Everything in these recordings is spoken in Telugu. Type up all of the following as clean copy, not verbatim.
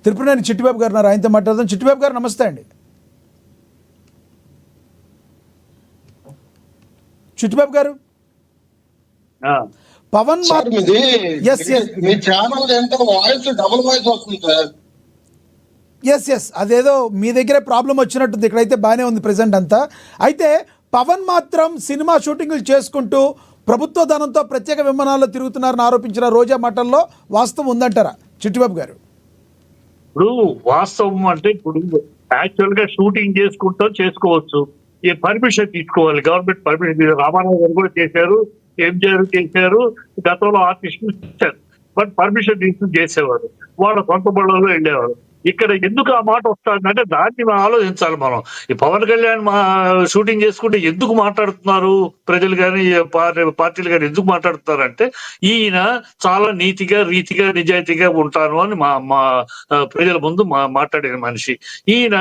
త్రిపురనేని చిట్టిబాబు గారు ఉన్నారు, ఆయనతో మాట్లాడదాం. చిట్టిబాబు గారు నమస్తే అండి. చిట్టిబాబు గారు, పవన్ ఎస్ అదేదో మీ దగ్గరే ప్రాబ్లం వచ్చినట్టుంది, ఇక్కడైతే బాగానే ఉంది ప్రెసెంట్ అంతా. అయితే పవన్ మాత్రం సినిమా షూటింగ్లు చేసుకుంటూ ప్రభుత్వ ధనంతో ప్రత్యేక విమానాల్లో తిరుగుతున్నారని ఆరోపించిన రోజా మాటల్లో వాస్తవం ఉందంటారా చిట్టిబాబు గారు? ఇప్పుడు వాస్తవం అంటే ఇప్పుడు యాక్చువల్ గా షూటింగ్ చేసుకుంటూ చేసుకోవచ్చు, ఈ పర్మిషన్ తీసుకోవాలి, గవర్నమెంట్ పర్మిషన్. రామారావు గారు కూడా చేశారు, ఎంజిఆర్ చేశారు, గతంలో ఆర్టిస్టులు చేశారు. బట్ పర్మిషన్ తీసుకుని చేసేవారు, వాళ్ళ సొంత బళ్ళలో వెళ్ళేవారు. ఇక్కడ ఎందుకు ఆ మాట వస్తుందంటే దాన్ని మనం ఆలోచించాలి. మనం ఈ పవన్ కళ్యాణ్ షూటింగ్ చేసుకుంటే ఎందుకు మాట్లాడుతున్నారు ప్రజలు కానీ పార్టీలు కానీ ఎందుకు మాట్లాడుతున్నారంటే ఈయన చాలా నీతిగా రీతిగా నిజాయితీగా ఉంటాను అని మా ప్రజల ముందు మాట్లాడిన మనిషి. ఈయన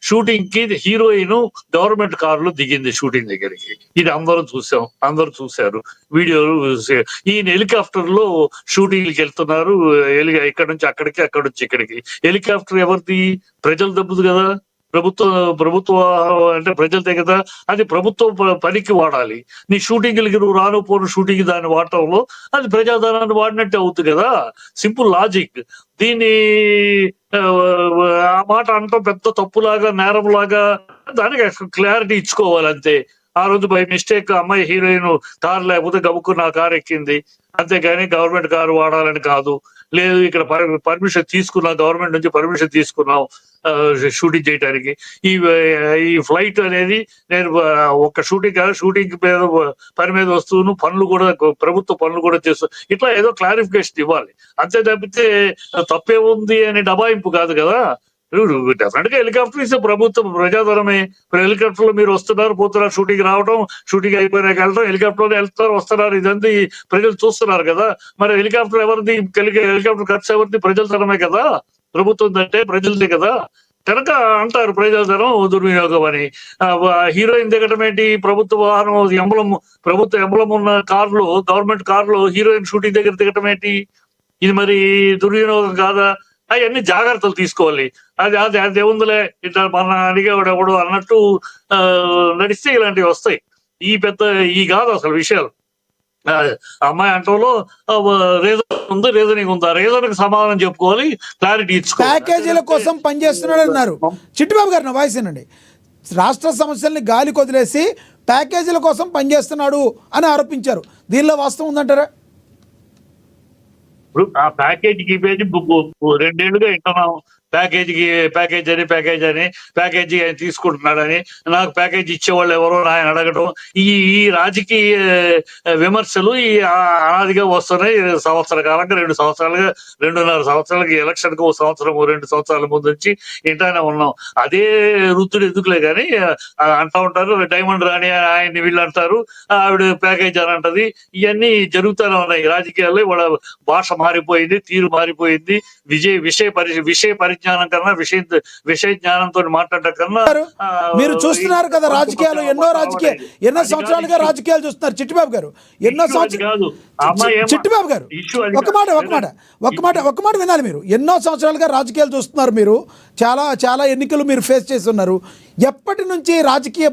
షూటింగ్ కి హీరోయిన్ గవర్నమెంట్ కారులో దిగింది షూటింగ్ దగ్గరికి, ఇది అందరూ చూశారు వీడియోలు. ఈయన హెలికాప్టర్ లో షూటింగ్కి వెళ్తున్నారు, ఇక్కడ నుంచి అక్కడికి, అక్కడ నుంచి ఇక్కడికి. హెలికాప్టర్ ఎవరిది? ప్రజలు దబ్బుదు కదా, ప్రభుత్వ అంటే ప్రజలదే కదా, అది ప్రభుత్వ పనికి వాడాలి. నీ షూటింగ్లకి నువ్వు పోను షూటింగ్ దాన్ని వాడటంలో అది ప్రజాధనాన్ని వాడినట్టే అవుతుంది కదా, సింపుల్ లాజిక్. దీన్ని ఆ మాట అనటం పెద్ద తప్పులాగా నేరంలాగా, దానికి క్లారిటీ ఇచ్చుకోవాలి అంతే. ఆ రోజు బై మిస్టేక్ అమ్మాయి హీరోయిన్ కారు లేకపోతే గబుక్కుని నా కారు ఎక్కింది, అంతేగాని గవర్నమెంట్ కారు వాడాలని కాదు. లేదు, ఇక్కడ పర్మిషన్ తీసుకున్నాం, గవర్నమెంట్ నుంచి పర్మిషన్ తీసుకున్నాం షూటింగ్ చేయడానికి. ఈ ఫ్లైట్ అనేది నేను ఒక షూటింగ్ కాదు, షూటింగ్ మీద పని మీద వస్తువును పనులు కూడా ప్రభుత్వ పనులు కూడా చేస్తూ ఇట్లా ఏదో క్లారిఫికేషన్ ఇవ్వాలి అంతే తప్పితే తప్పేముంది అని డబాయింపు కాదు కదా. డెఫినెట్ గా హెలికాప్టర్ ఇస్తే ప్రభుత్వం ప్రజాధనమే. హెలికాప్టర్ లో మీరు వస్తున్నారు, పోతున్నారు, షూటింగ్ రావడం, షూటింగ్ అయిపోయినాక వెళ్ళడం, హెలికాప్టర్ లో వెళ్తారు వస్తున్నారు, ఇదంతా ప్రజలు చూస్తున్నారు కదా. మరి హెలికాప్టర్ ఎవరిది? హెలికాప్టర్ ఖర్చు ఎవరిది? ప్రజల ధనమే కదా, ప్రభుత్వం అంటే ప్రజలదే కదా. కనుక అంటారు ప్రజాధనం దుర్వినియోగం అని. హీరోయిన్ దిగటం ఏంటి? ప్రభుత్వ వాహనం ప్రభుత్వ ఎంబలం ఉన్న కారులో, గవర్నమెంట్ కారులో హీరోయిన్ షూటింగ్ దగ్గర దిగటం ఏంటి? ఇది మరి దుర్వినియోగం కాదా? అవన్నీ జాగ్రత్తలు తీసుకోవాలి. అది ఏముందిలే, ఇట్లా మన అడిగేవాడు ఎవడు అన్నట్టు నడిస్తే ఇలాంటివి వస్తాయి. ఈ కాదు అసలు విషయాలు. అమ్మాయి అంటంలో రీజనింగ్ ఉందా, రీజన్ సమాధానం చెప్పుకోవాలి, క్లారిటీ ఇచ్చుకోవాలి. ప్యాకేజీల కోసం పనిచేస్తున్నాడు అన్నారు చిట్టిబాబు గారు. నా వాయిస్ ఏనండి. రాష్ట్ర సమస్యల్ని గాలి కొదిలేసి ప్యాకేజీల కోసం పనిచేస్తున్నాడు అని ఆరోపించారు. దీనిలో వాస్తవం ఉందంటారా? ఇప్పుడు ఆ ప్యాకేజీ 2 ఏళ్లుగా వింటున్నాం, ప్యాకేజ్ అని తీసుకుంటున్నాడని. నాకు ప్యాకేజ్ ఇచ్చేవాళ్ళు ఎవరో ఆయన అడగడం, ఈ రాజకీయ విమర్శలు ఈ అనాదిగా వస్తున్నాయి. సంవత్సర కాలంగా 2.5 సంవత్సరాలకి ఎలక్షన్ కు 1 సంవత్సరం 2 సంవత్సరాల ముందు నుంచి ఇంటానే ఉన్నాం. అదే వృత్తుడు ఎందుకులే కానీ అంటా ఉంటారు. డైమండ్ రాణి ఆయన్ని వీళ్ళు అంటారు, ఆవిడ ప్యాకేజ్ అని అంటది. ఇవన్నీ జరుగుతూనే ఉన్నాయి రాజకీయాల్లో. వాళ్ళ భాష మారిపోయింది, తీరు మారిపోయింది. విషయ పరిజ్ఞానం కన్నా విషయ జ్ఞానంతో మాట్లాడటం కన్నా మీరు చూస్తున్నారు కదా రాజకీయాలు, ఎన్నో సంవత్సరాలుగా రాజకీయాలు చూస్తున్నారు చిట్టిబాబు గారు. ఎన్నో సంవత్సరాలు చిట్టిబాబు గారు ఒక మాట వినాలి. మీరు ఎన్నో సంవత్సరాలుగా రాజకీయాలు చూస్తున్నారు, మీరు చాలా ఎన్నికలు మీరు ఫేస్ చేస్తున్నారు. ఎప్పటి నుంచి రాజకీయ